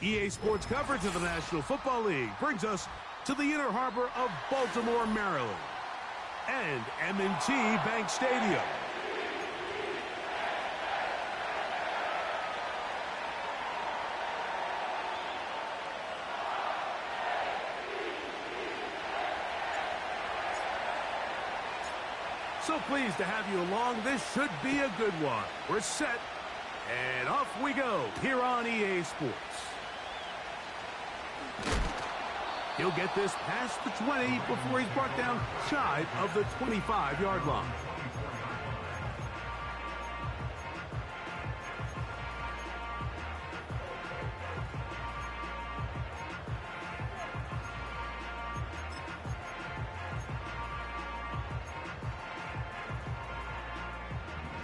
EA Sports coverage of the National Football League brings us to the inner harbor of Baltimore, Maryland, and M&T Bank Stadium. So pleased to have you along. This should be a good one. We're set, and off we go here on EA Sports. He'll get this past the 20 before he's brought down shy of the 25-yard line.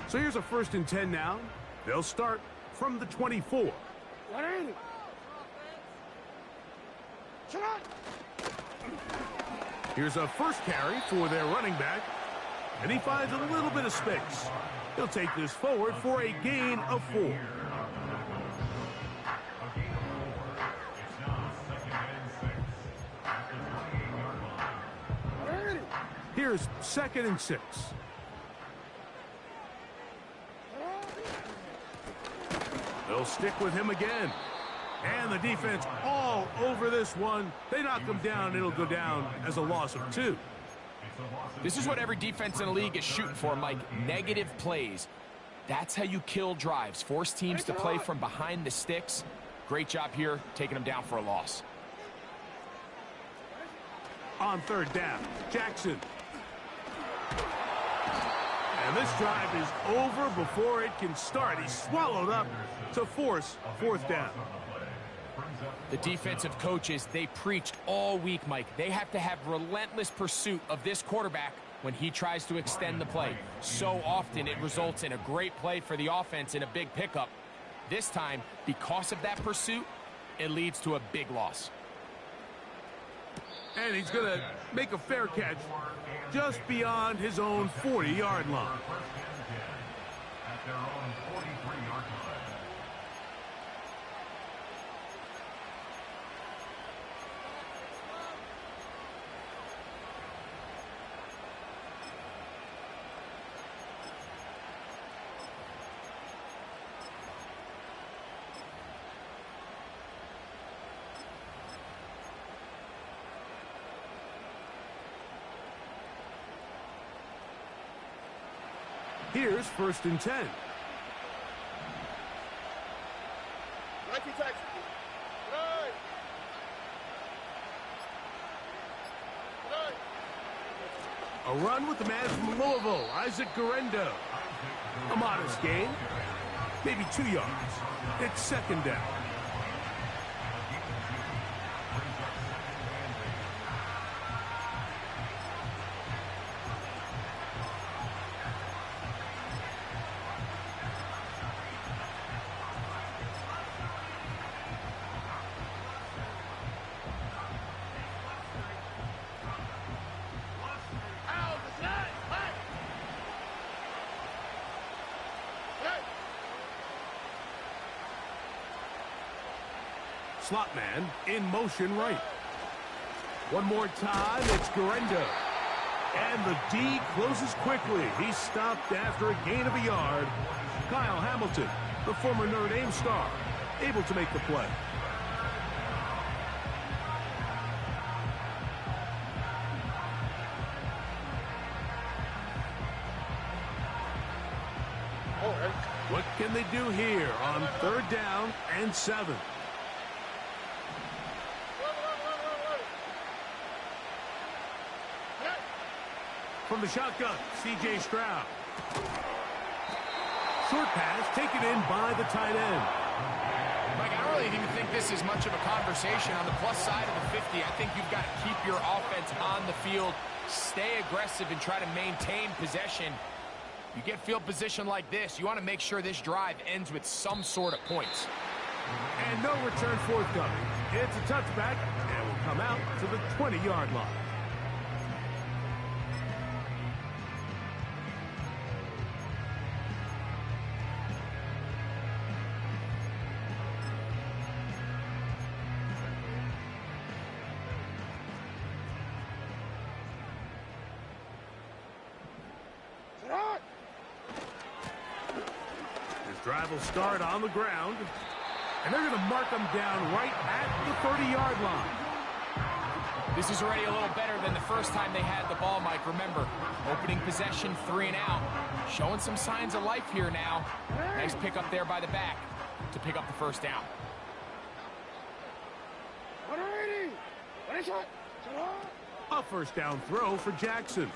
So here's a 1st and 10 now. They'll start from the 24. Here's a first carry for their running back, and he finds a little bit of space. He'll take this forward for a gain of 4. Here's 2nd and 6. They'll stick with him again. And the defense all over this one. They knock him down. It'll go down as a loss of 2. This is what every defense in the league is shooting for, Mike. Negative plays. That's how you kill drives. Force teams to play from behind the sticks. Great job here, taking them down for a loss. On 3rd down, Jackson. And this drive is over before it can start. He's swallowed up to force 4th down. The defensive coaches, they preached all week, Mike. They have to have relentless pursuit of this quarterback when he tries to extend the play. So often it results in a great play for the offense and a big pickup. This time, because of that pursuit, it leads to a big loss. And he's going to make a fair catch just beyond his own 40-yard line. At their own 43-yard line. Here's 1st and 10. A run with the man from Louisville, Isaac Guerendo. A modest gain, maybe 2 yards. It's 2nd down. Slot man in motion right. One more time, it's Guerendo. And the D closes quickly. He's stopped after a gain of a yard. Kyle Hamilton, the former Notre Dame star, able to make the play. What can they do here on 3rd down and 7? From the shotgun, C.J. Stroud. Short pass taken in by the tight end. Mike, I don't really even think this is much of a conversation. On the plus side of the 50, I think you've got to keep your offense on the field, stay aggressive, and try to maintain possession. You get field position like this, you want to make sure this drive ends with some sort of points. And no return forthcoming. It's a touchback, and will come out to the 20-yard line. Drive will start on the ground. And they're going to mark them down right at the 30-yard line. This is already a little better than the first time they had the ball, Mike. Remember, opening possession, 3 and out. Showing some signs of life here now. Nice pick up there by the back to pick up the first down. A first down throw for Jackson.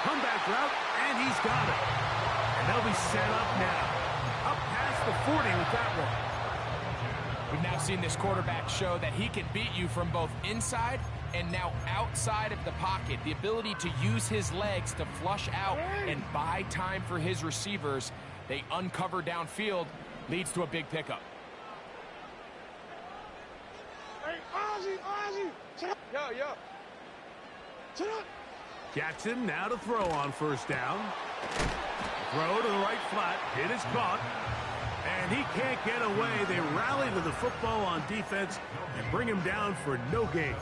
Comeback route, and he's got it. And they'll be set up now. Up past the 40 with that one. We've now seen this quarterback show that he can beat you from both inside and now outside of the pocket. The ability to use his legs to flush out and buy time for his receivers. They uncover downfield, leads to a big pickup. Jackson now to throw on first down. Throw to the right flat. It is caught. And he can't get away. They rally to the football on defense and bring him down for no gain.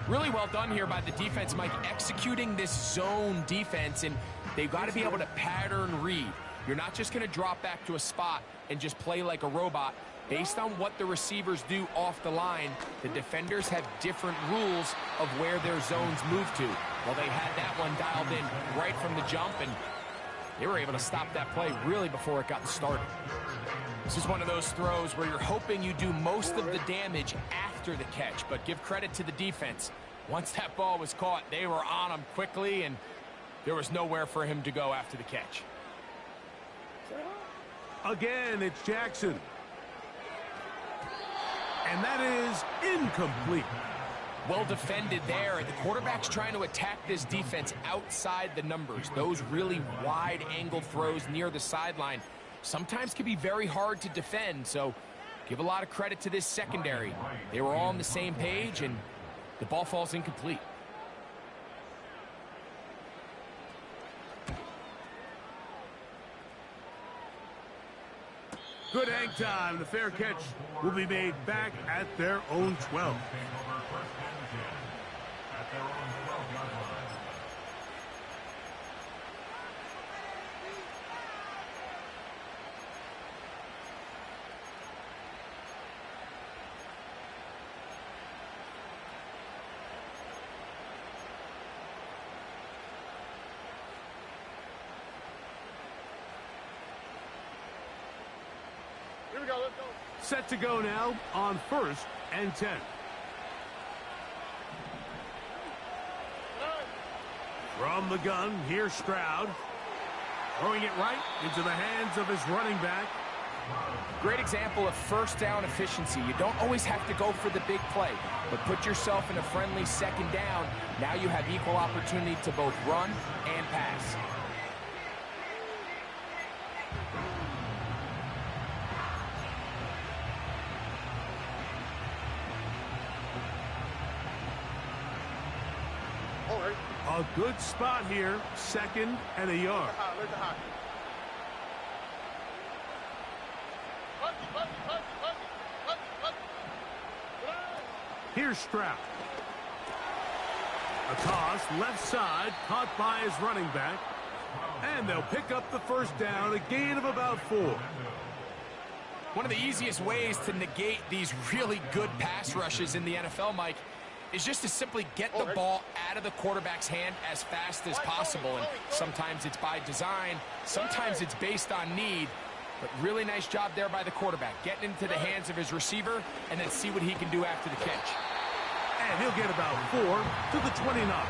Really well done here by the defense, Mike, executing this zone defense, and they've got to be able to pattern read. You're not just going to drop back to a spot and just play like a robot. Based on what the receivers do off the line, the defenders have different rules of where their zones move to. Well, they had that one dialed in right from the jump, and they were able to stop that play really before it got started. This is one of those throws where you're hoping you do most of the damage after the catch, but give credit to the defense. Once that ball was caught, they were on him quickly, and there was nowhere for him to go after the catch. Again, it's Jackson. And that is incomplete. Well defended there, and the quarterback's trying to attack this defense outside the numbers. Those really wide-angled throws near the sideline sometimes can be very hard to defend, so give a lot of credit to this secondary. They were all on the same page, and the ball falls incomplete. Good hang time. The fair catch will be made back at their own 12. Set to go now on 1st and 10. From the gun, here's Stroud. Throwing it right into the hands of his running back. Great example of first down efficiency. You don't always have to go for the big play, but put yourself in a friendly second down. Now you have equal opportunity to both run and pass. A good spot here, 2nd and a yard. Here's Stroud. A toss, left side, caught by his running back. And they'll pick up the first down, a gain of about 4. One of the easiest ways to negate these really good pass rushes in the NFL, Mike, is just to simply get the ball out of the quarterback's hand as fast as possible. And sometimes it's by design, sometimes it's based on need. But really nice job there by the quarterback, getting into the hands of his receiver and then see what he can do after the catch. And he'll get about 4 to the 29.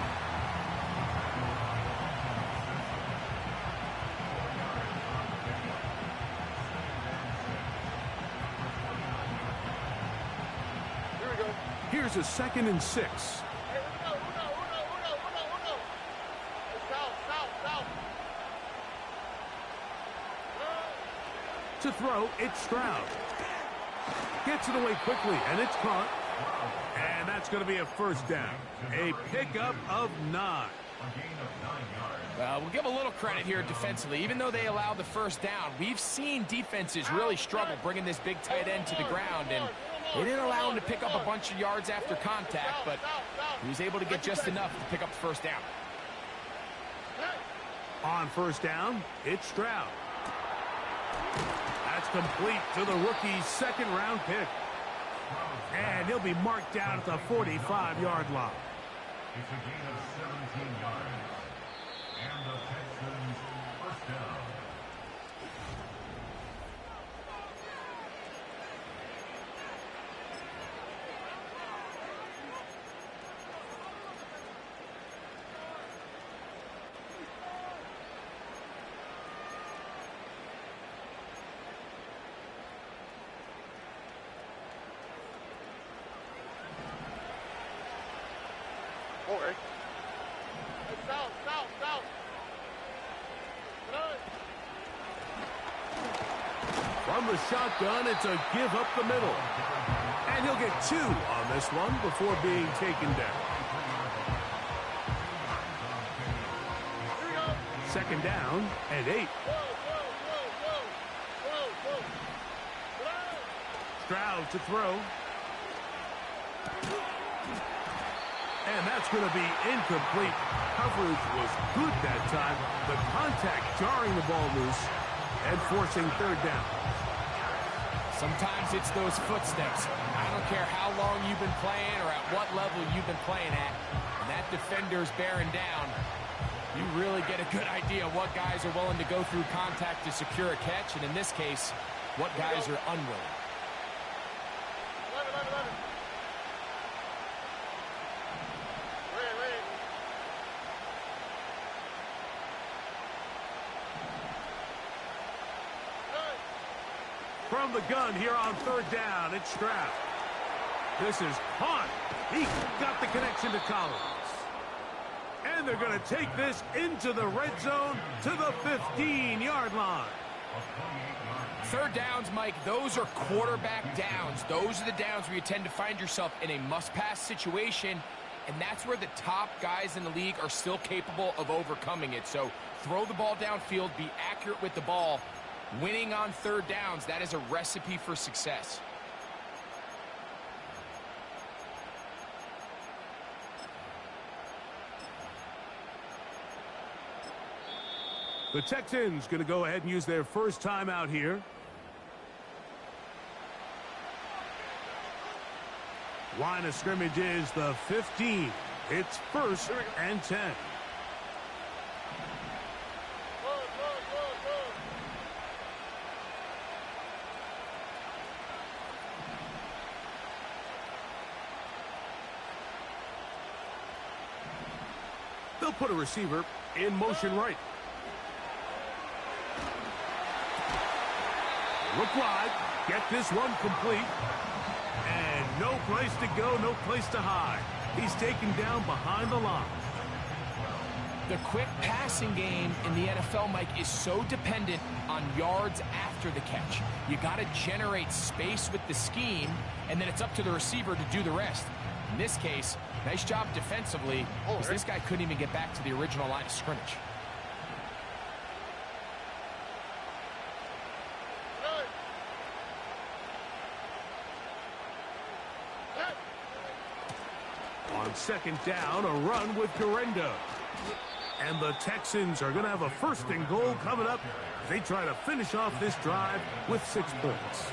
Here's a 2nd and 6. To throw, it's Stroud. Gets it away quickly, and it's caught. And that's going to be a first down. A pickup of 9. We'll give a little credit here defensively. Even though they allow the first down, we've seen defenses really struggle bringing this big tight end to the ground, and they didn't allow him to pick up a bunch of yards after contact, but he was able to get just enough to pick up the first down. On first down, it's Stroud. That's complete to the rookie's second-round pick. And he'll be marked down at the 45-yard line. It's a gain of 17 yards. And the Texans first down. Okay. South. From the shotgun, it's a give up the middle. And he'll get 2 on this one before being taken down. Second down and 8. Stroud to throw. And that's going to be incomplete. Coverage was good that time. The contact jarring the ball loose and forcing third down. Sometimes it's those footsteps. I don't care how long you've been playing or at what level you've been playing at. When that defender's bearing down, you really get a good idea of what guys are willing to go through contact to secure a catch, and in this case, what guys are unwilling. From the gun here on third down, it's Stroud. This is caught. He got the connection to Collins. And they're going to take this into the red zone to the 15-yard line. Third downs, Mike, those are quarterback downs. Those are the downs where you tend to find yourself in a must-pass situation, and that's where the top guys in the league are still capable of overcoming it. So throw the ball downfield, be accurate with the ball. Winning on third downs, that is a recipe for success. The Texans going to go ahead and use their first timeout here. Line of scrimmage is the 15. It's 1st and 10. They'll put a receiver in motion right. Look wide. Get this one complete. And no place to go, no place to hide. He's taken down behind the line. The quick passing game in the NFL, Mike, is so dependent on yards after the catch. You got to generate space with the scheme, and then it's up to the receiver to do the rest. In this case, nice job defensively, because this guy couldn't even get back to the original line of scrimmage. On second down, a run with Guerrero. And the Texans are going to have a 1st and goal coming up. They try to finish off this drive with 6 points.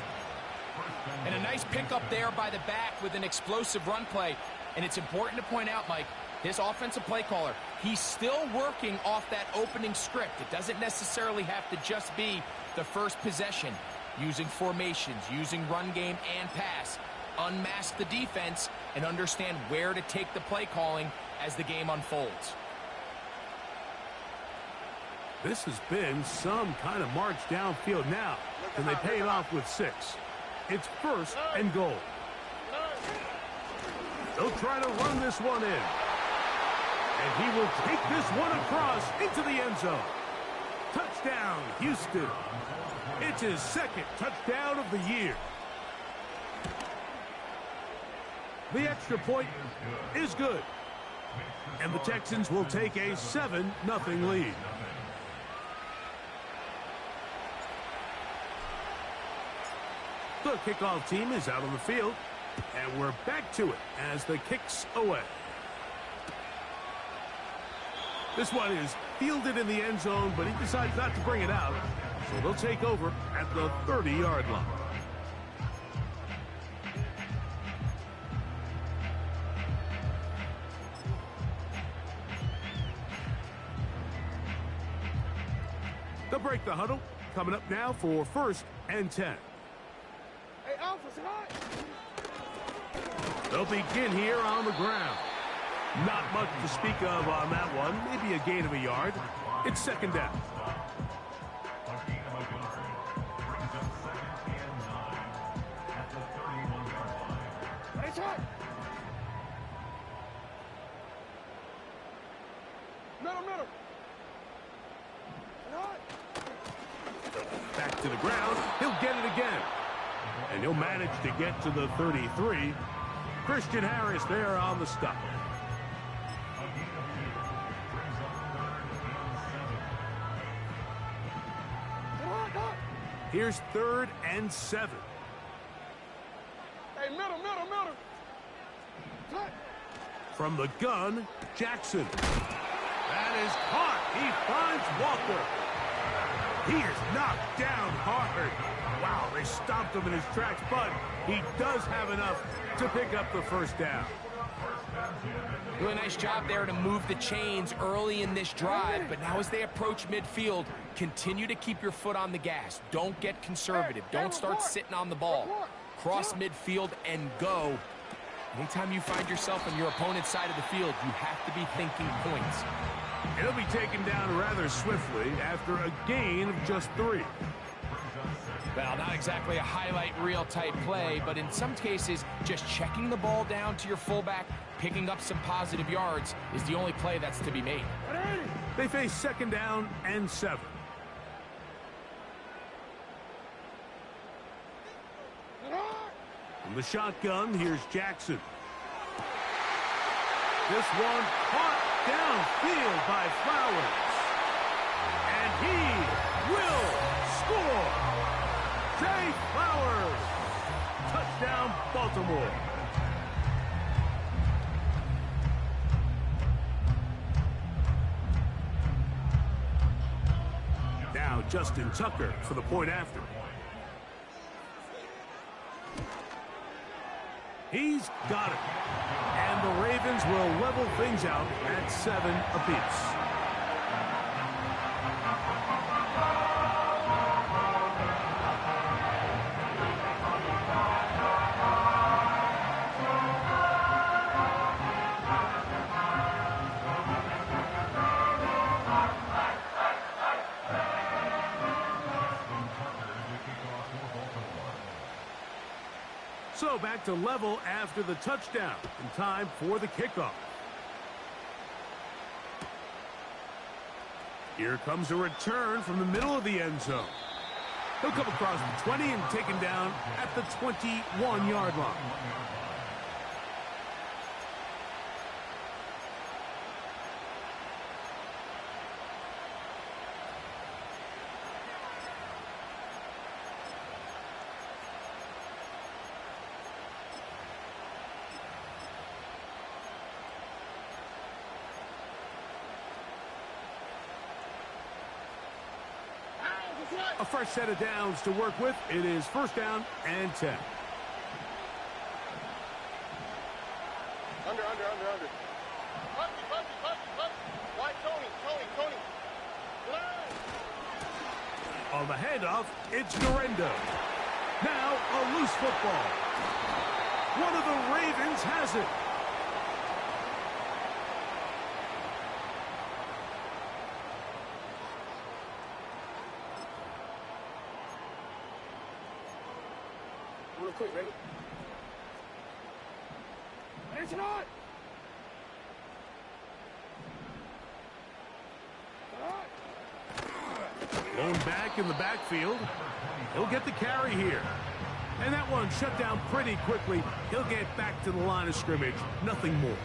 And a nice pickup there by the back with an explosive run play. And it's important to point out, Mike, this offensive play caller, he's still working off that opening script. It doesn't necessarily have to just be the first possession. Using formations, using run game and pass. Unmask the defense and understand where to take the play calling as the game unfolds. This has been some kind of march downfield now. Can they pay it off with 6? It's 1st and goal. They'll try to run this one in. And he will take this one across into the end zone. Touchdown, Houston. It's his 2nd touchdown of the year. The extra point is good. And the Texans will take a 7-0 lead. The kickoff team is out on the field. And we're back to it as the kick's away. This one is fielded in the end zone, but he decides not to bring it out. So they'll take over at the 30-yard line. They'll break the huddle. Coming up now for 1st and 10. Hey, Alpha, say hi. They'll begin here on the ground. Not much to speak of on that one. Maybe a gain of a yard. It's 2nd down. A gain of a yard. Brings up 2nd and 9 at the 31-yard line. Hey, shot. Middle. Back to the ground. He'll get it again. And he'll manage to get to the 33. Christian Harris there on the stop. A gain of 2. Brings up 3rd and 7. Here's 3rd and 7. Hey, middle. Cut. From the gun, Jackson. That is caught. He finds Walker. He is knocked down hard. Wow, they stopped him in his tracks, but he does have enough to pick up the 1st down. Really nice job there to move the chains early in this drive, but now as they approach midfield, continue to keep your foot on the gas. Don't get conservative. Don't start sitting on the ball. Cross midfield and go. Anytime you find yourself on your opponent's side of the field, you have to be thinking points. He'll be taken down rather swiftly after a gain of just 3. Well, not exactly a highlight reel type play, but in some cases, just checking the ball down to your fullback, picking up some positive yards is the only play that's to be made. They face 2nd down and 7. From the shotgun, here's Jackson. This one caught downfield by Flowers. And he will score. Jay Flowers. Touchdown, Baltimore. Now Justin Tucker for the point after. He's got it. And the Ravens will level things out at 7 apiece. So back to level after the touchdown. In time for the kickoff. Here comes a return from the middle of the end zone. He'll come across the 20 and taken down at the 21-yard line. A fresh set of downs to work with. It is 1st down and 10. Under. Puppy. Why, Tony. Line. On the handoff, it's Durendo. Now a loose football. One of the Ravens has it. Real quick, ready? It's not. Blown back in the backfield. He'll get the carry here. And that one shut down pretty quickly. He'll get back to the line of scrimmage. Nothing more.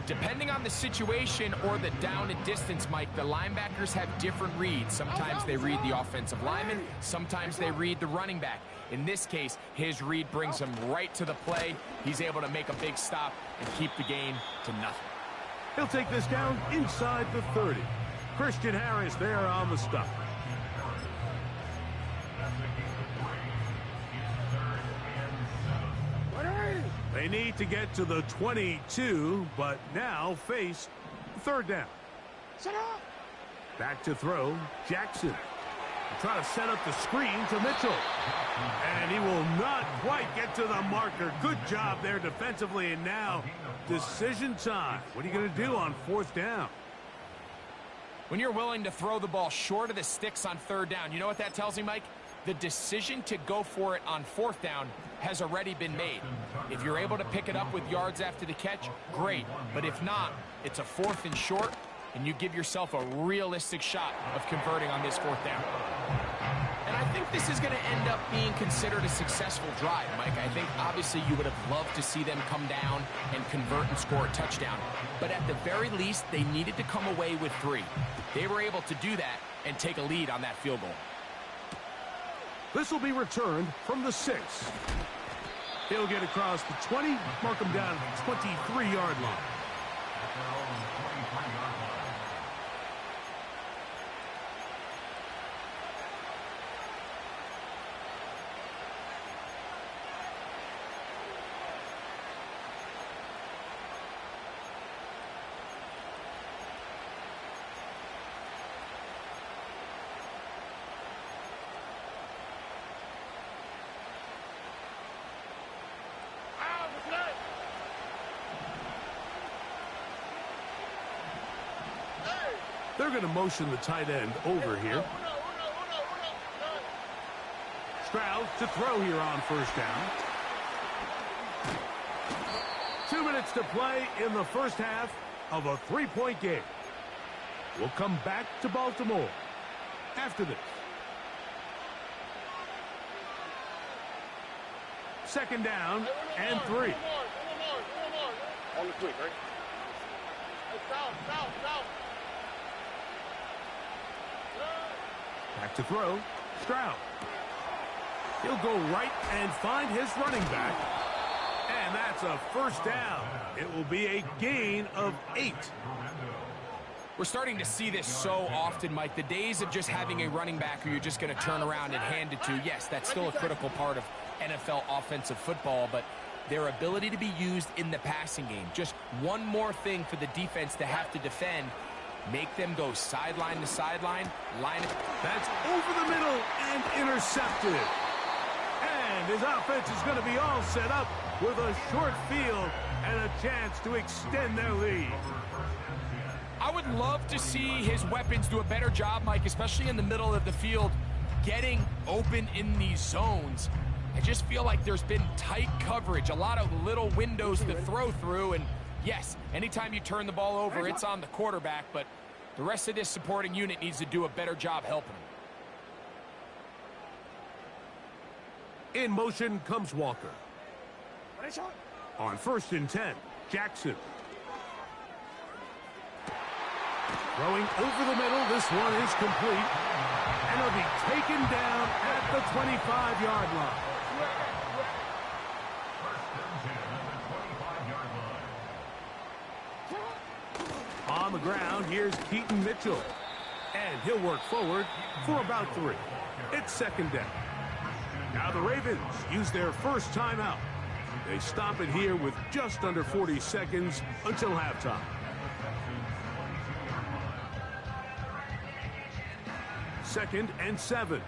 Depending on the situation or the down and distance, Mike, the linebackers have different reads. Sometimes they read the offensive lineman. Sometimes they read the running back. In this case, his read brings him right to the play. He's able to make a big stop and keep the gain to nothing. He'll take this down inside the 30. Christian Harris there on the stop. They need to get to the 22, but now face third down. Set up. Back to throw, Jackson. Try to set up the screen to Mitchell. And he will not quite get to the marker. Good job there defensively, and now decision time. What are you going to do on fourth down? When you're willing to throw the ball short of the sticks on third down, you know what that tells me, Mike? The decision to go for it on fourth down has already been made. If you're able to pick it up with yards after the catch, great. But if not, it's a fourth and short, and you give yourself a realistic shot of converting on this fourth down. And I think this is going to end up being considered a successful drive, Mike. I think obviously you would have loved to see them come down and convert and score a touchdown. But at the very least, they needed to come away with 3. They were able to do that and take a lead on that field goal. This will be returned from the 6. He'll get across the 20, mark him down at the 23-yard line. They're going to motion the tight end over here. Stroud to throw here on first down. 2 minutes to play in the first half of a 3-point game. We'll come back to Baltimore after this. Second down and 3. On the quick, right? Hey, south. Back to throw, Stroud. He'll go right and find his running back. And that's a first down. It will be a gain of 8. We're starting to see this so often, Mike. The days of just having a running back who you're just going to turn around and hand it to, yes, that's still a critical part of NFL offensive football, but their ability to be used in the passing game. Just one more thing for the defense to have to defend. Make them go sideline to sideline, line it. That's over the middle and intercepted. And his offense is going to be all set up with a short field and a chance to extend their lead. I would love to see his weapons do a better job, Mike, especially in the middle of the field, getting open in these zones. I just feel like there's been tight coverage, a lot of little windows to throw through, and yes, anytime you turn the ball over, it's on the quarterback, but the rest of this supporting unit needs to do a better job helping him. In motion comes Walker. On first and 10, Jackson. Throwing over the middle, this one is complete. And it'll be taken down at the 25-yard line. On the ground, here's Keaton Mitchell. And he'll work forward for about 3. It's second down. Now the Ravens use their first timeout. They stop it here with just under 40 seconds until halftime. Second and 7.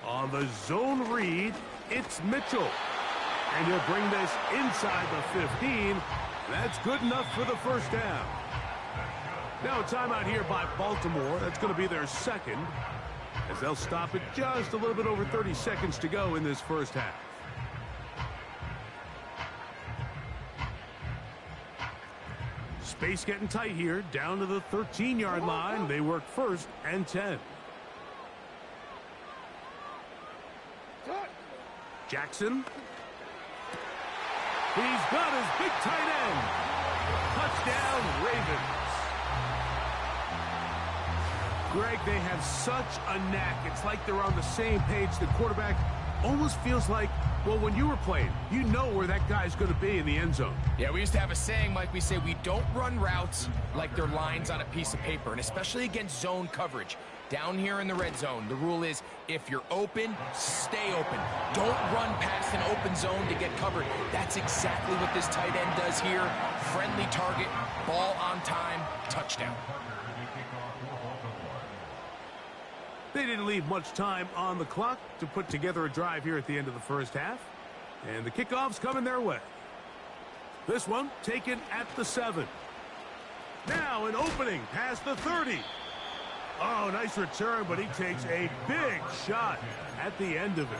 On the zone read, it's Mitchell. And he'll bring this inside the 15. That's good enough for the first down. Now a timeout here by Baltimore. That's going to be their second, as they'll stop it just a little bit over 30 seconds to go in this first half. Space getting tight here, down to the 13-yard line. They work first and 10. Jackson. He's got his big tight end. Touchdown, Ravens. Greg, they have such a knack. It's like they're on the same page. The quarterback almost feels like, well, when you were playing, you know where that guy's going to be in the end zone. Yeah, we used to have a saying, Mike, we say we don't run routes like they're lines on a piece of paper, and especially against zone coverage. Down here in the red zone, the rule is if you're open, stay open. Don't run past an open zone to get covered. That's exactly what this tight end does here. Friendly target, ball on time, touchdown. They didn't leave much time on the clock to put together a drive here at the end of the first half. And the kickoff's coming their way. This one taken at the 7. Now an opening past the 30. Oh, nice return, but he takes a big shot at the end of it.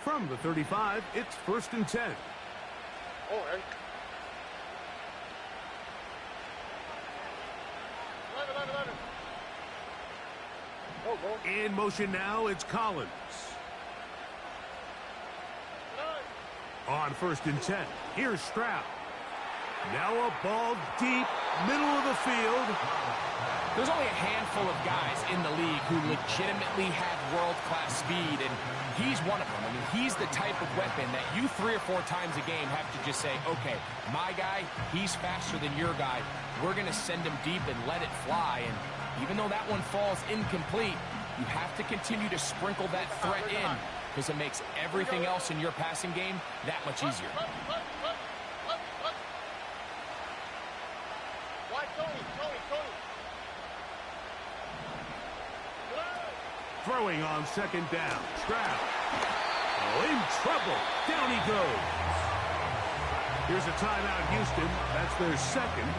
From the 35, it's 1st and 10. Oh, and 11. Oh, go. In motion now, it's Collins. On 1st and 10, here's Stroud. Now a ball deep, middle of the field. There's only a handful of guys in the league who legitimately have world-class speed, and he's one of them. I mean, he's the type of weapon that you 3 or 4 times a game have to just say, okay, my guy, he's faster than your guy. We're going to send him deep and let it fly, and even though that one falls incomplete, you have to continue to sprinkle that threat in, because it makes everything else in your passing game that much easier. Why, Tony? Throwing on 2nd down. Stroud. Oh, in trouble. Down he goes. Here's a timeout, Houston. That's their 2nd,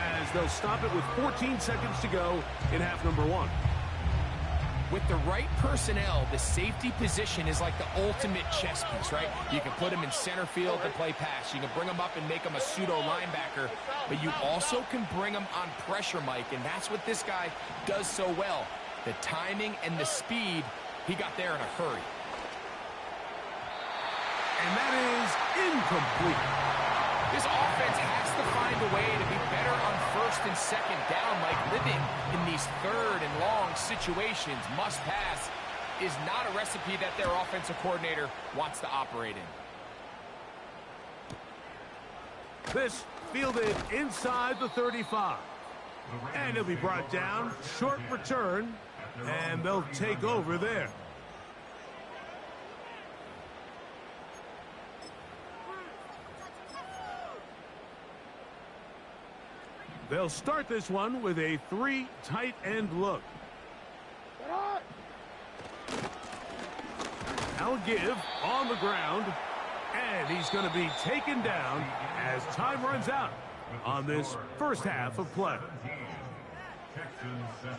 as they'll stop it with 14 seconds to go in half number 1. With the right personnel, the safety position is like the ultimate chess piece, right? You can put him in center field to play pass. You can bring him up and make him a pseudo linebacker, but you also can bring him on pressure, Mike, and that's what this guy does so well. The timing and the speed, he got there in a hurry. And that is incomplete. This offense has to find a way to be better on 1st and 2nd down, like living in these 3rd and long situations. Must pass is not a recipe that their offensive coordinator wants to operate in. This fielded inside the 35. And he'll be brought down. Short return. And they'll take over there. They'll start this one with a 3 tight end look. Now give on the ground. And he's going to be taken down as time runs out on this first half of play. Texans 7.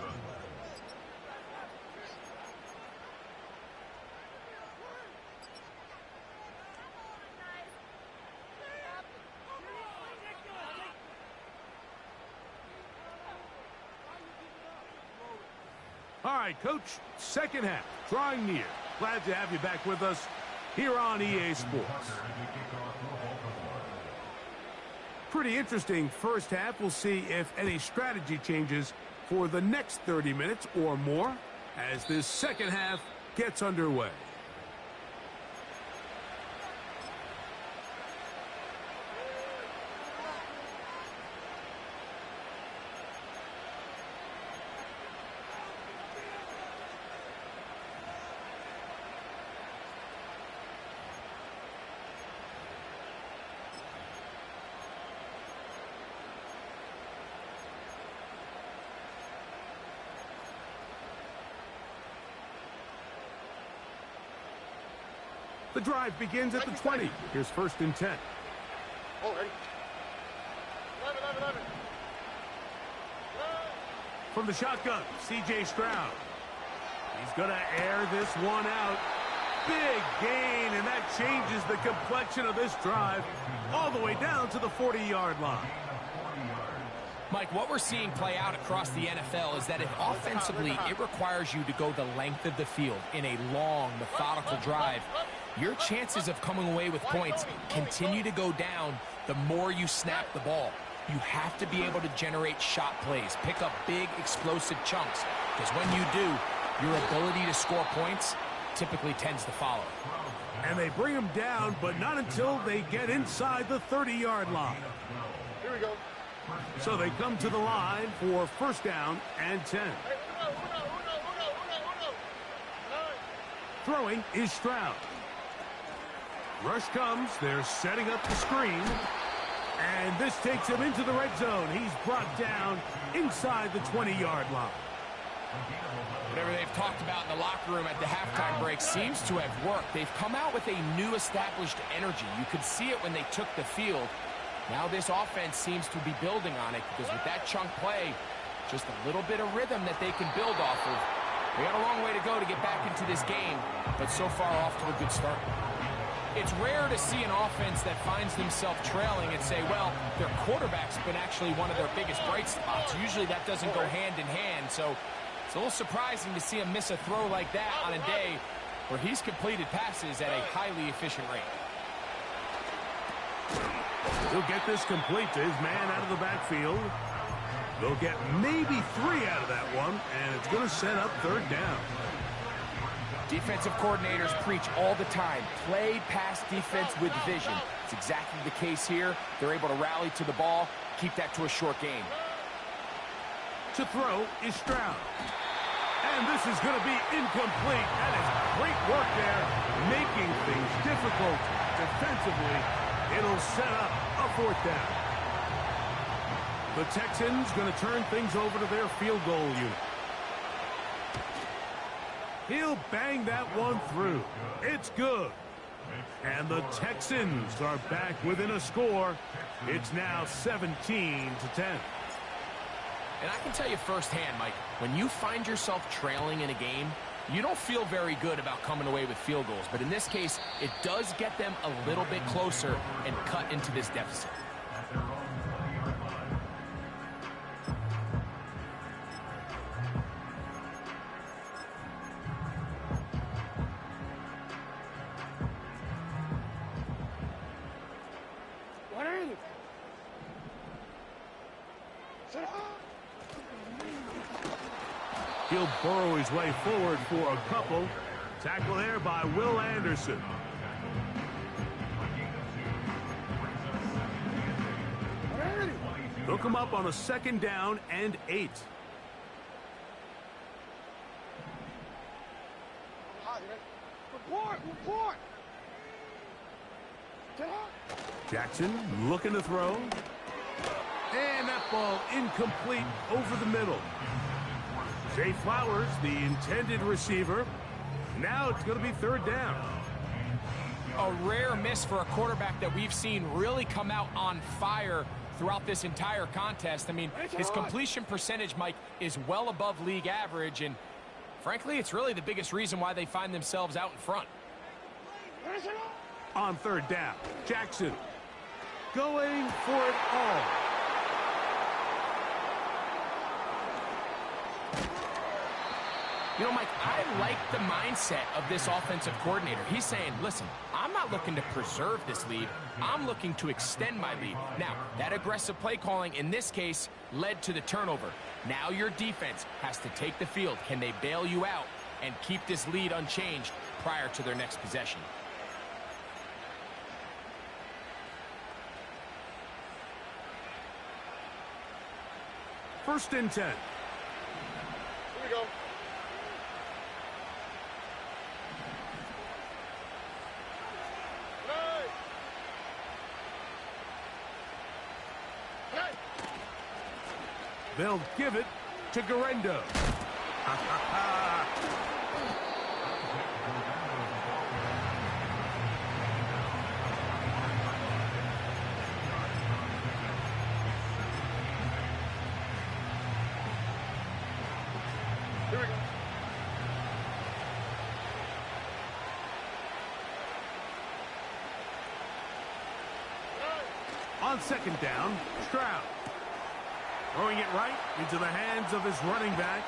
All right, Coach, 2nd half, drawing near. Glad to have you back with us here on EA Sports. Pretty interesting first half. We'll see if any strategy changes for the next 30 minutes or more as this 2nd half gets underway. The drive begins at the 20. Here's 1st and 10. Oh, ready. 11. From the shotgun, C.J. Stroud. He's going to air this one out. Big gain, and that changes the complexion of this drive all the way down to the 40-yard line. Mike, what we're seeing play out across the NFL is that if offensively it requires you to go the length of the field in a long, methodical drive, your chances of coming away with points continue to go down the more you snap the ball. you have to be able to generate shot plays, pick up big, explosive chunks, because when you do, your ability to score points typically tends to follow. And they bring him down, but not until they get inside the 30-yard line. Here we go. So they come to the line for first down and 10. Hey, uno. Nine. Throwing is Stroud. Rush comes. They're setting up the screen. And this takes him into the red zone. He's brought down inside the 20-yard line. Whatever they've talked about in the locker room at the halftime break seems to have worked. They've come out with a new established energy. You could see it when they took the field. Now this offense seems to be building on it because with that chunk play, just a little bit of rhythm that they can build off of. They got a long way to go to get back into this game, but so far off to a good start. It's rare to see an offense that finds themselves trailing and say, well, their quarterback's been actually one of their biggest bright spots. Usually that doesn't go hand in hand, so it's a little surprising to see him miss a throw like that on a day where he's completed passes at a highly efficient rate. He'll get this complete to his man out of the backfield. They'll get maybe 3 out of that one, and it's going to set up third down. Defensive coordinators preach all the time, play pass defense with vision. It's exactly the case here. They're able to rally to the ball, keep that to a short game. To throw is Stroud. And this is going to be incomplete. That is great work there, making things difficult defensively. It'll set up a fourth down. The Texans going to turn things over to their field goal unit. He'll bang that one through. It's good. And the Texans are back within a score. It's now 17-10. And I can tell you firsthand, Mike, when you find yourself trailing in a game, you don't feel very good about coming away with field goals. But in this case, it does get them a little bit closer and cut into this deficit. He'll burrow his way forward for a couple. Tackle there by Will Anderson. They'll come up on a second down and 8. Report! Jackson looking to throw. And that ball incomplete over the middle. Zay Flowers, the intended receiver. Now it's going to be third down. A rare miss for a quarterback that we've seen really come out on fire throughout this entire contest. I mean, his completion percentage, Mike, is well above league average, and frankly, it's really the biggest reason why they find themselves out in front. On third down, Jackson going for it all. You know, Mike, I like the mindset of this offensive coordinator. He's saying, listen, I'm not looking to preserve this lead. I'm looking to extend my lead. Now, that aggressive play calling in this case led to the turnover. Now your defense has to take the field. Can they bail you out and keep this lead unchanged prior to their next possession? First and 10. Here we go. They'll give it to Garendo. Here we go. On second down, Stroud. Throwing it right into the hands of his running back.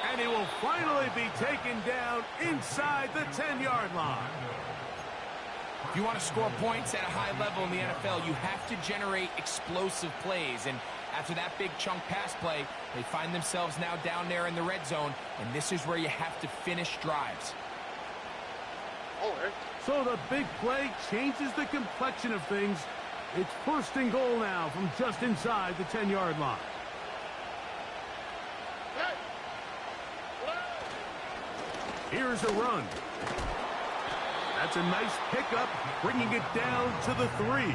And he will finally be taken down inside the 10-yard line. If you want to score points at a high level in the NFL, you have to generate explosive plays. And after that big chunk pass play, they find themselves now down there in the red zone, and this is where you have to finish drives. So the big play changes the complexion of things. It's first and goal now from just inside the 10-yard line. Here's a run. That's a nice pickup, bringing it down to the 3.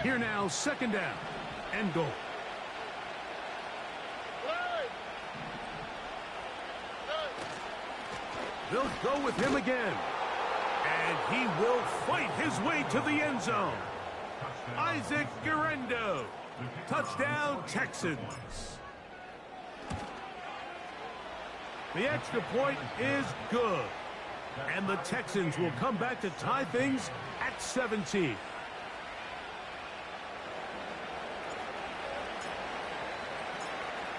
Here now, second down and goal. They'll go with him again. And he will fight his way to the end zone. Isaac Guerrero. Touchdown, Texans. The extra point is good. And the Texans will come back to tie things at 17.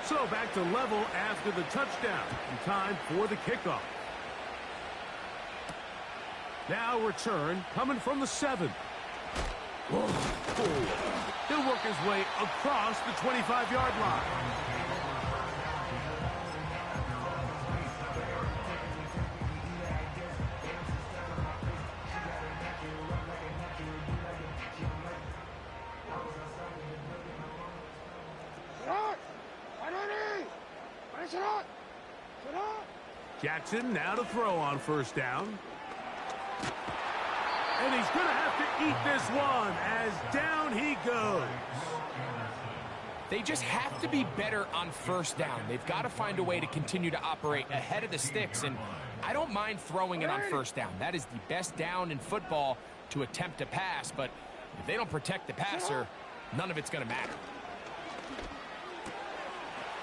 So back to level after the touchdown. And time for the kickoff. Now return coming from the 7. He'll work his way across the 25-yard line. Jackson now to throw on first down. And he's going to have to eat this one as down he goes. They just have to be better on first down. They've got to find a way to continue to operate ahead of the sticks, and I don't mind throwing it on first down. That is the best down in football to attempt a pass, but if they don't protect the passer, none of it's going to matter.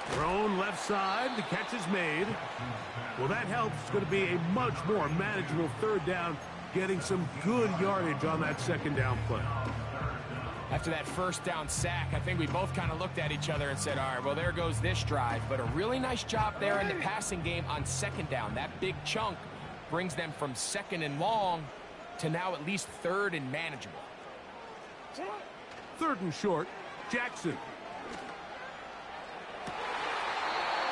Thrown left side, the catch is made. Well, that helps. It's going to be a much more manageable third down, getting some good yardage on that second down play. After that first down sack, I think we both kind of looked at each other and said, all right, well, there goes this drive. But a really nice job there in the passing game on second down. That big chunk brings them from second and long to now at least third and manageable. Third and short, Jackson.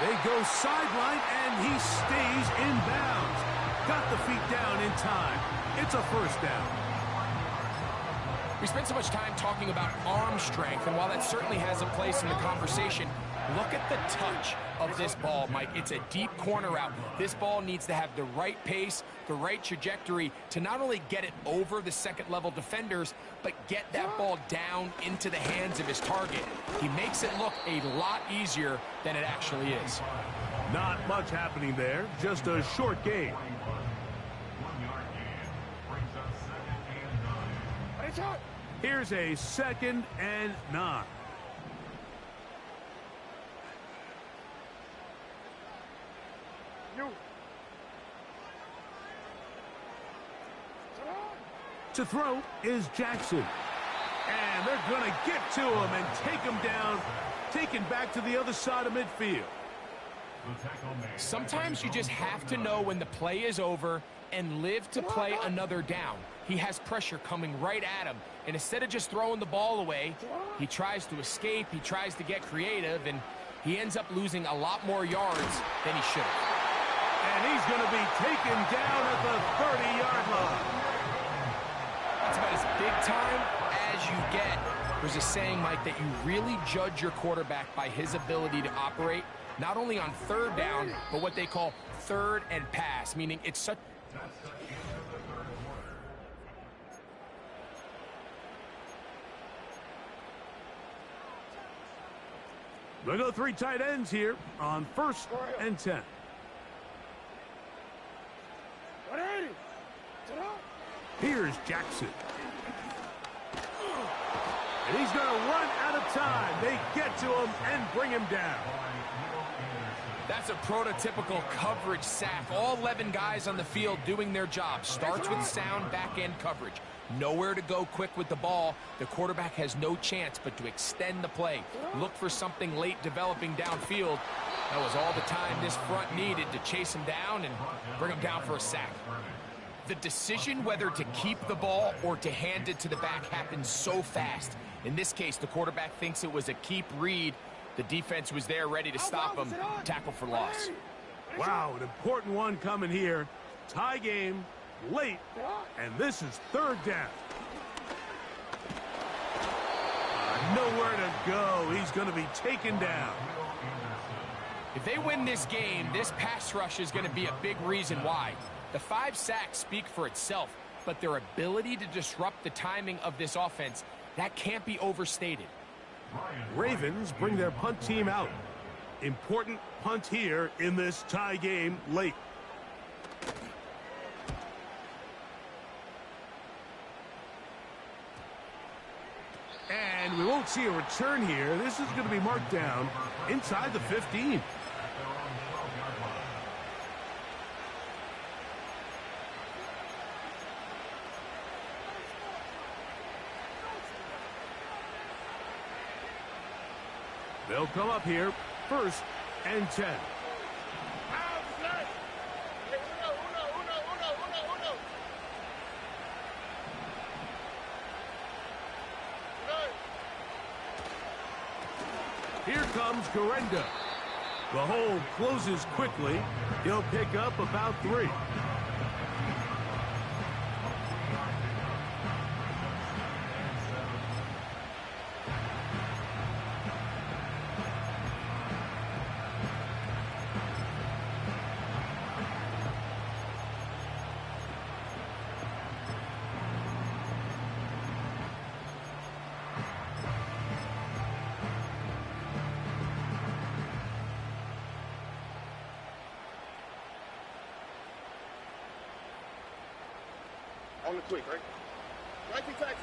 They go sideline, and he stays in bounds. Got the feet down in time. It's a first down. We spent so much time talking about arm strength, and while that certainly has a place in the conversation, look at the touch of this ball, Mike. It's a deep corner route. This ball needs to have the right pace, the right trajectory to not only get it over the second-level defenders, but get that ball down into the hands of his target. He makes it look a lot easier than it actually is. Not much happening there, just a short game. 1-yard gain brings up 2nd and 9. Here's a 2nd and 9. To throw is Jackson. And they're going to get to him and take him down, taken back to the other side of midfield. Sometimes you just have to know when the play is over and live to play another down. He has pressure coming right at him, and instead of just throwing the ball away, he tries to escape, he tries to get creative, and he ends up losing a lot more yards than he should have. And he's going to be taken down at the 30-yard line. That's about as big time as you get. There's a saying, Mike, that you really judge your quarterback by his ability to operate, not only on third down, but what they call third and pass, meaning it's such... They'll go 3 tight ends here on 1st and 10. Here's Jackson. And he's going to run out of time. They get to him and bring him down. That's a prototypical coverage sack. All 11 guys on the field doing their job. Starts with sound back-end coverage. Nowhere to go quick with the ball. The quarterback has no chance but to extend the play. Look for something late developing downfield. That was all the time this front needed to chase him down and bring him down for a sack. The decision whether to keep the ball or to hand it to the back happens so fast. In this case, the quarterback thinks it was a keep read. The defense was there ready to stop him. Tackle for loss. Wow, an important one coming here. Tie game, late, and this is third down. Nowhere to go. He's going to be taken down. If they win this game, this pass rush is going to be a big reason why. The 5 sacks speak for itself, but their ability to disrupt the timing of this offense, that can't be overstated. Ravens bring their punt team out. Important punt here in this tie game late. And we won't see a return here. This is going to be marked down inside the 15. They'll come up here, 1st and 10. Here comes Garenda. The hole closes quickly. He'll pick up about 3. On the quick, right? Right to Texas.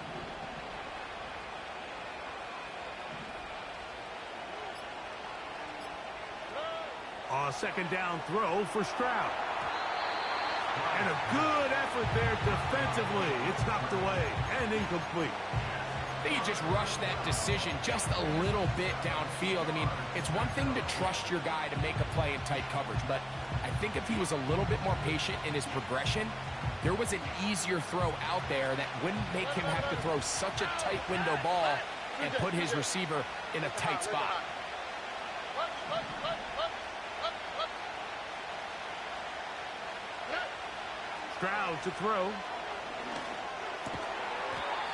2nd down throw for Stroud. And a good effort there defensively. It's knocked away and incomplete. I think you just rushed that decision just a little bit downfield. I mean, it's one thing to trust your guy to make a play in tight coverage, but I think if he was a little bit more patient in his progression, there was an easier throw out there that wouldn't make him have to throw such a tight window ball and put his receiver in a tight spot. Stroud to throw.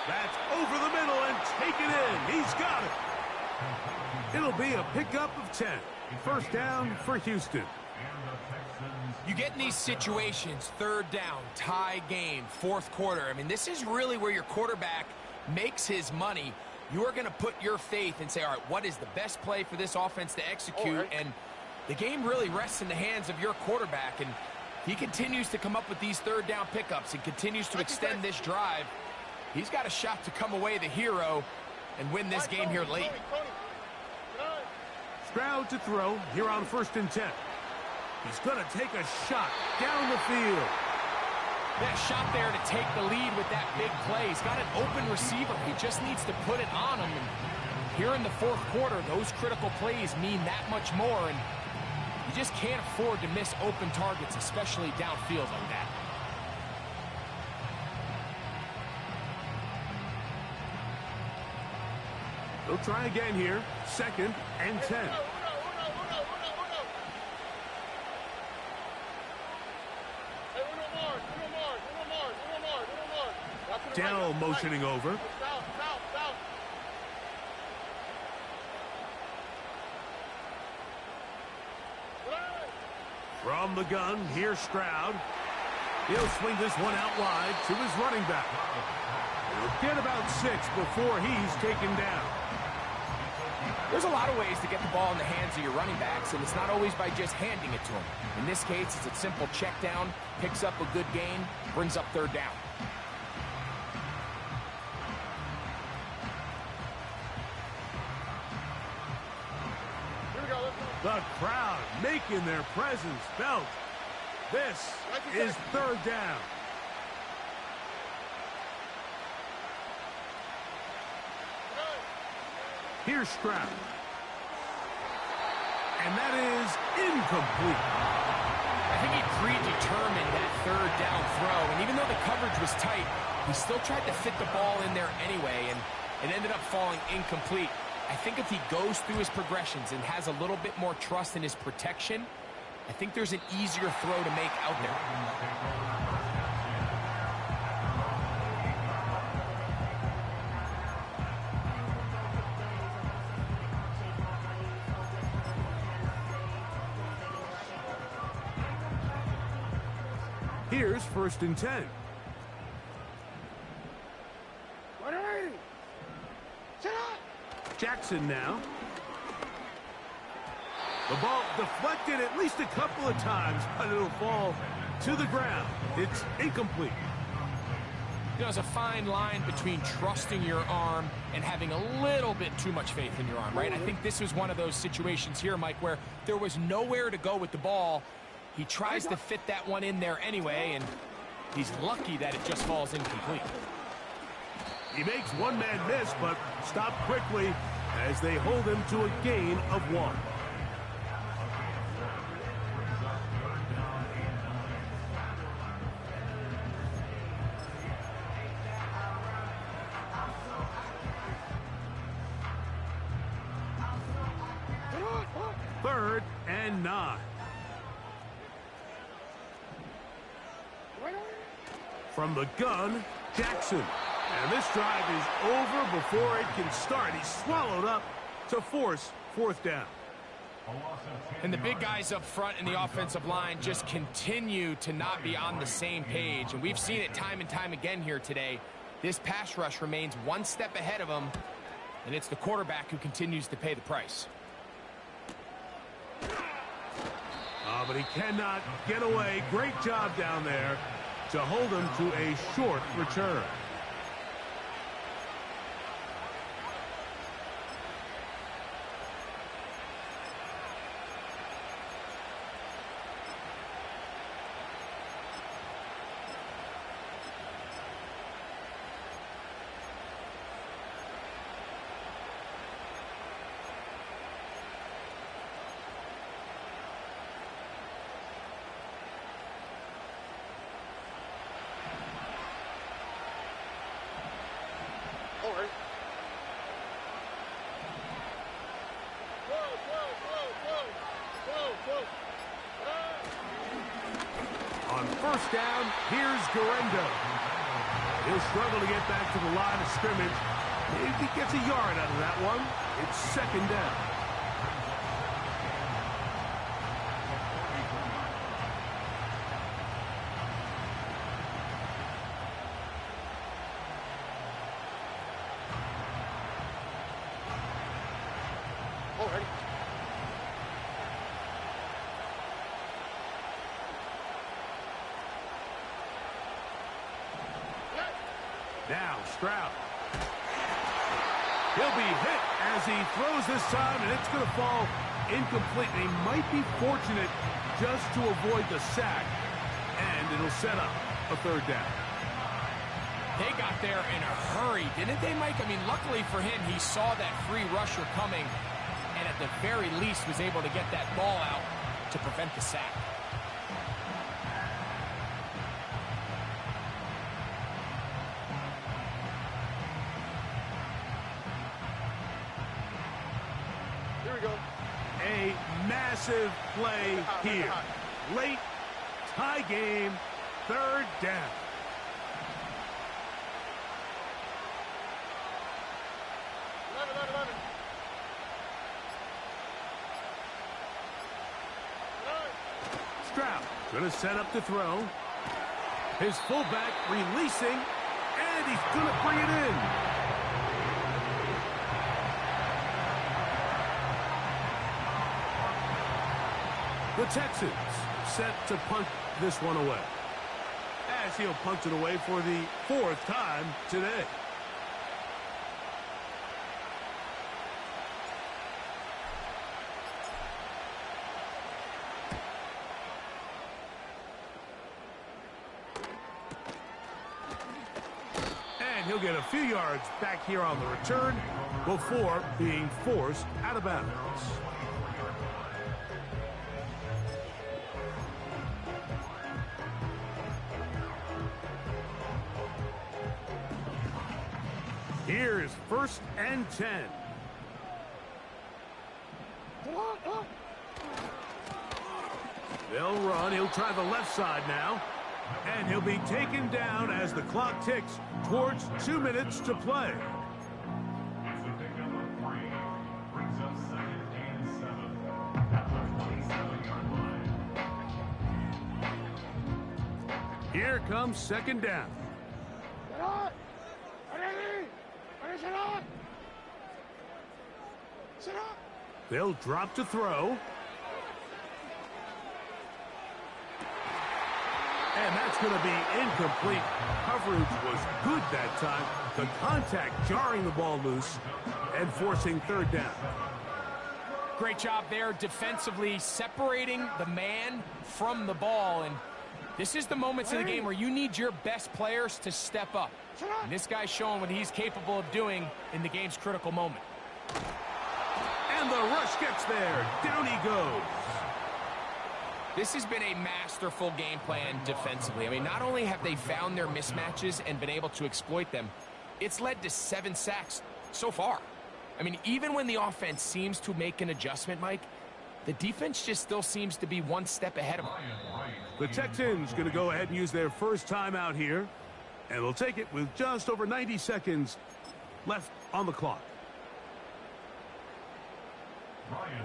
That's over the middle and taken in. He's got it. It'll be a pickup of 10. 1st down for Houston. You get in these situations, 3rd down, tie game, 4th quarter. I mean, this is really where your quarterback makes his money. You are going to put your faith and say, all right, what is the best play for this offense to execute? And the game really rests in the hands of your quarterback. And he continues to come up with these 3rd down pickups and continues to extend this drive. He's got a shot to come away the hero and win this game here late. Stroud to throw here on 1st and 10. He's going to take a shot down the field. That shot there to take the lead with that big play. He's got an open receiver. He just needs to put it on him. And here in the 4th quarter, those critical plays mean that much more. And you just can't afford to miss open targets, especially downfield like that. They'll try again here. 2nd and 10. Dell motioning over. From the gun, here's Stroud. He'll swing this one out wide to his running back. He'll get about 6 before he's taken down. There's a lot of ways to get the ball in the hands of your running backs, and it's not always by just handing it to them. In this case, it's a simple check down, picks up a good gain, brings up 3rd down. The crowd making their presence felt. This is third down. Here's Stroud. And that is incomplete. I think he predetermined that third down throw, and even though the coverage was tight, he still tried to fit the ball in there anyway, and it ended up falling incomplete. I think if he goes through his progressions and has a little bit more trust in his protection, I think there's an easier throw to make out there. Here's 1st and 10. Jackson now. The ball deflected at least a couple of times, but it'll fall to the ground. It's incomplete. You know, there's a fine line between trusting your arm and having a little bit too much faith in your arm, right? I think this was one of those situations here, Mike, where there was nowhere to go with the ball. He tries to fit that one in there anyway, and he's lucky that it just falls incomplete. He makes one man miss, but stopped quickly as they hold him to a gain of 1. Third and 9. From the gun, Jackson. And this drive is over before it can start. He's swallowed up to force 4th down. And the big guys up front in the offensive line just continue to not be on the same page. And we've seen it time and time again here today. This pass rush remains one step ahead of him, and it's the quarterback who continues to pay the price. But he cannot get away. Great job down there to hold him to a short return. On 1st down, here's Garendo. He'll struggle to get back to the line of scrimmage. Maybe gets a yard out of that one. It's 2nd down. Now, Stroud. He'll be hit as he throws this time, and it's going to fall incomplete. He might be fortunate just to avoid the sack, and it'll set up a 3rd down. They got there in a hurry, didn't they, Mike? I mean, luckily for him, he saw that free rusher coming, and at the very least was able to get that ball out to prevent the sack. A massive play here. Late, tie game, 3rd down. Stroud going to set up to throw. His fullback releasing, and he's going to bring it in. The Texans set to punt this one away, as he'll punt it away for the 4th time today. he'll get a few yards back here on the return before being forced out of bounds. Here's 1st and 10. They'll run. He'll try the left side now. And he'll be taken down as the clock ticks towards 2 minutes to play. It's the pick number 3. Brings up 2nd and 7 at the 27-yard line. Here comes 2nd down. They'll drop to throw. And that's going to be incomplete. Coverage was good that time. The contact jarring the ball loose and forcing 3rd down. Great job there defensively, separating the man from the ball. And this is the moments in the game where you need your best players to step up. And this guy's showing what he's capable of doing in the game's critical moment. And the rush gets there. Down he goes. This has been a masterful game plan defensively. I mean, not only have they found their mismatches and been able to exploit them, it's led to 7 sacks so far. I mean, even when the offense seems to make an adjustment, Mike, the defense just still seems to be one step ahead of them. The Texans going to go ahead and use their first timeout here, and they'll take it with just over 90 seconds left on the clock.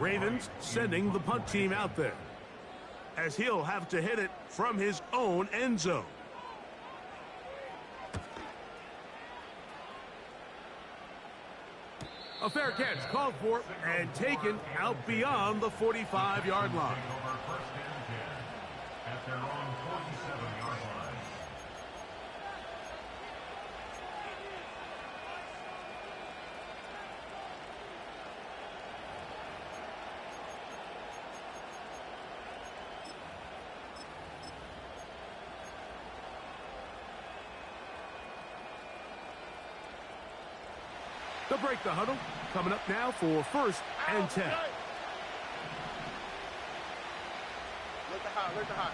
Ravens sending the punt team out there, as he'll have to hit it from his own end zone. A fair catch called for and taken out beyond the 45-yard line. Over 1st and 10 at their own 47-yard line. They'll break the huddle. Coming up now for 1st and 10. Look the high, look the high.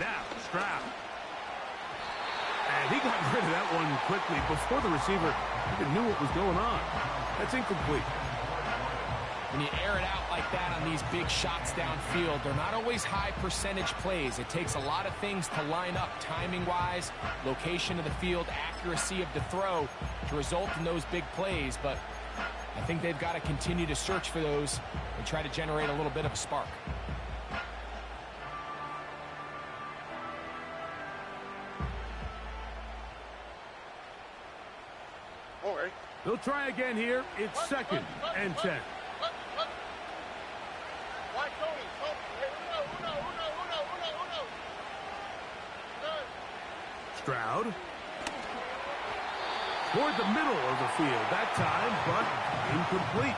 Now, Stroud. And he got rid of that one quickly before the receiver even knew what was going on. That's incomplete. When you air it out like that on these big shots downfield, they're not always high percentage plays. It takes a lot of things to line up timing-wise, location of the field, accuracy of the throw to result in those big plays. But I think they've got to continue to search for those and try to generate a little bit of a spark. All right. They'll try again here. It's 2nd and 10. Why Tony? Uno. Stroud. Toward the middle of the field that time, but incomplete.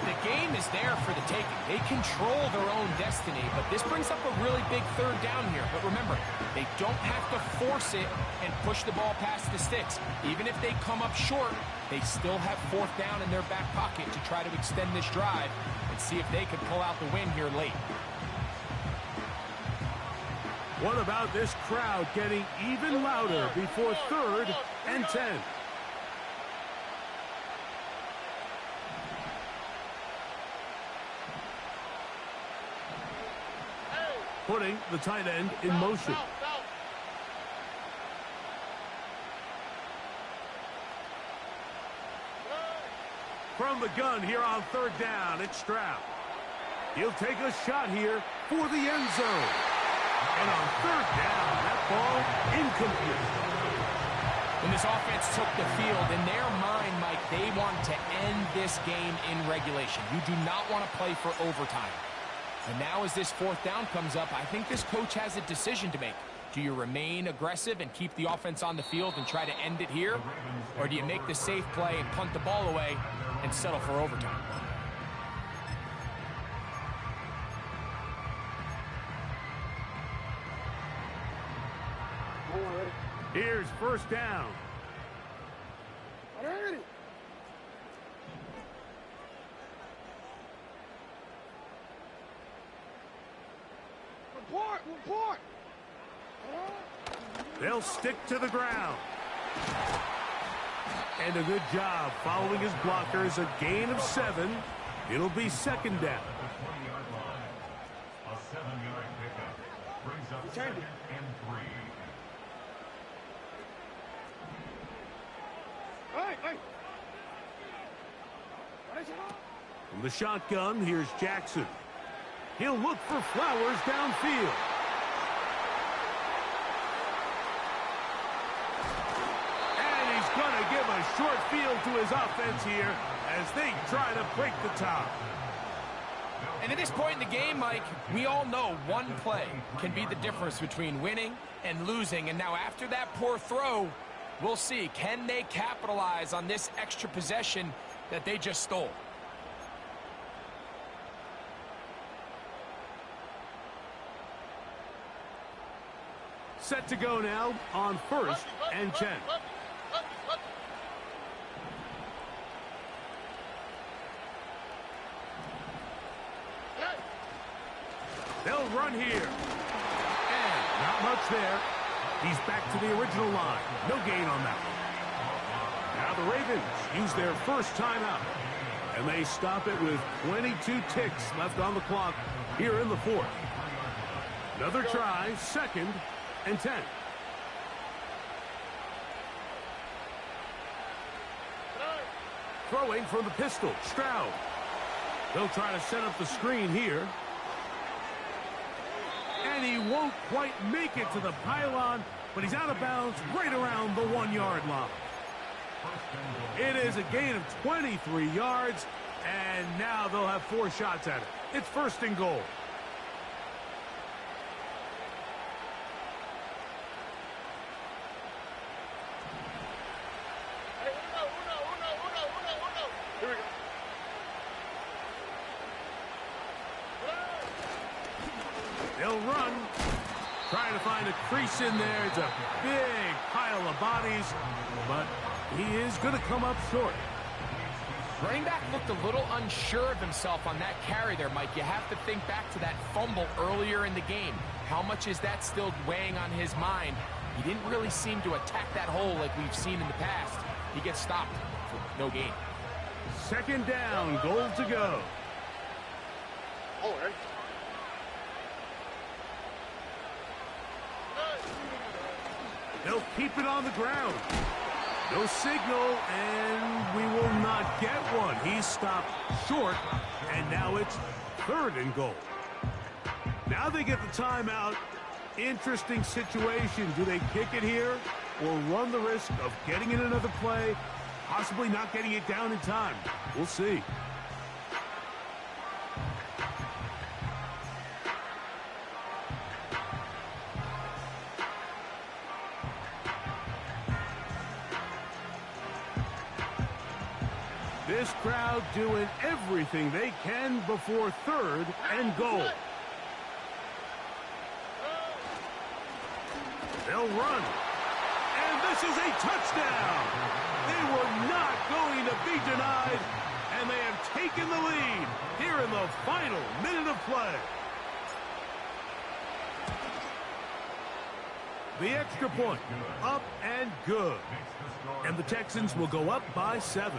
The game is there for the taking. They control their own destiny, but this brings up a really big 3rd down here. But remember, they don't have to force it and push the ball past the sticks. Even if they come up short, they still have 4th down in their back pocket to try to extend this drive and see if they can pull out the win here late. What about this crowd getting even louder before 3rd and 10? Putting the tight end in motion. From the gun here on 3rd down, it's Stroud. He'll take a shot here for the end zone. And on 3rd down, that ball incomplete. When this offense took the field, in their mind, Mike, they want to end this game in regulation. You do not want to play for overtime. And now as this 4th down comes up, I think this coach has a decision to make. Do you remain aggressive and keep the offense on the field and try to end it here? Or do you make the safe play and punt the ball away and settle for overtime? Here's first down. Report! They'll stick to the ground. And a good job following his blockers. A gain of 7. It'll be second down. A 7-yard pickup brings up second and 3. Hey! From the shotgun, here's Jackson. He'll look for Flowers downfield. And he's going to give a short field to his offense here as they try to break the top. And at this point in the game, Mike, we all know one play can be the difference between winning and losing. And now after that poor throw, we'll see, can they capitalize on this extra possession that they just stole? Set to go now on first and 10. They'll run here. And not much there. He's back to the original line. No gain on that one. Now the Ravens use their first timeout. And they stop it with 22 ticks left on the clock here in the fourth. Another try, second and 10. Throwing from the pistol, Stroud. They'll try to set up the screen here. And he won't quite make it to the pylon, but he's out of bounds right around the 1-yard line. It is a gain of 23 yards, and now they'll have 4 shots at it. It's first and goal. Here we go. They'll run. Trying to find a crease in there. It's a big pile of bodies, but he is going to come up short. Running back looked a little unsure of himself on that carry there, Mike. You have to think back to that fumble earlier in the game. How much is that still weighing on his mind? He didn't really seem to attack that hole like we've seen in the past. He gets stopped for no gain. Second down, goal to go. All right. They'll keep it on the ground. No signal, and we will not get one. He's stopped short, and now it's third and goal. Now they get the timeout. Interesting situation. Do they kick it here or run the risk of getting in another play, possibly not getting it down in time? We'll see. This crowd doing everything they can before third and goal. They'll run. And this is a touchdown. They were not going to be denied, and they have taken the lead here in the final minute of play. The extra point, up and good. And the Texans will go up by 7.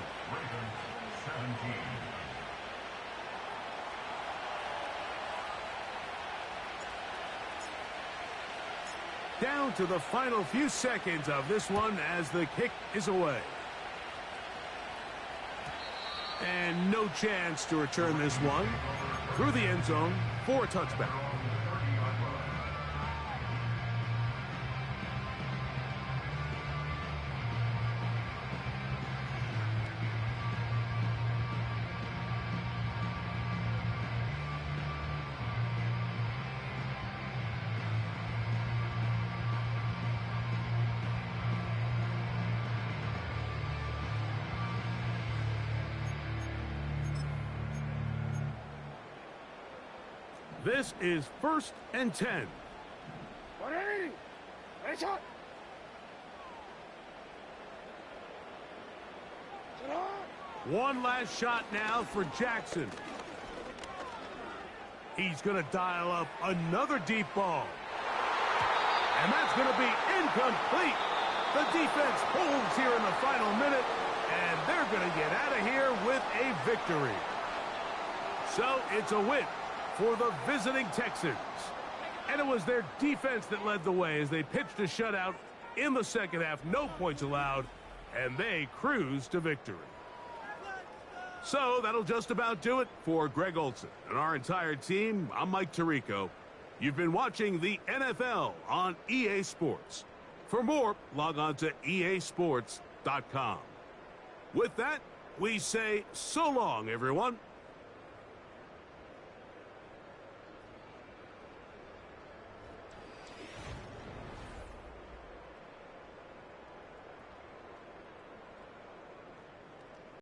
Down to the final few seconds of this one as the kick is away. And no chance to return this one through the end zone for a touchback. This is first and 10. One last shot now for Jackson. He's going to dial up another deep ball. And that's going to be incomplete. The defense holds here in the final minute, and they're going to get out of here with a victory. So it's a win for the visiting Texans. And it was their defense that led the way as they pitched a shutout in the second half. No points allowed, and they cruised to victory. So that'll just about do it for Greg Olson and our entire team. I'm Mike Tirico. You've been watching the NFL on EA Sports. For more, log on to easports.com. With that, we say so long, everyone,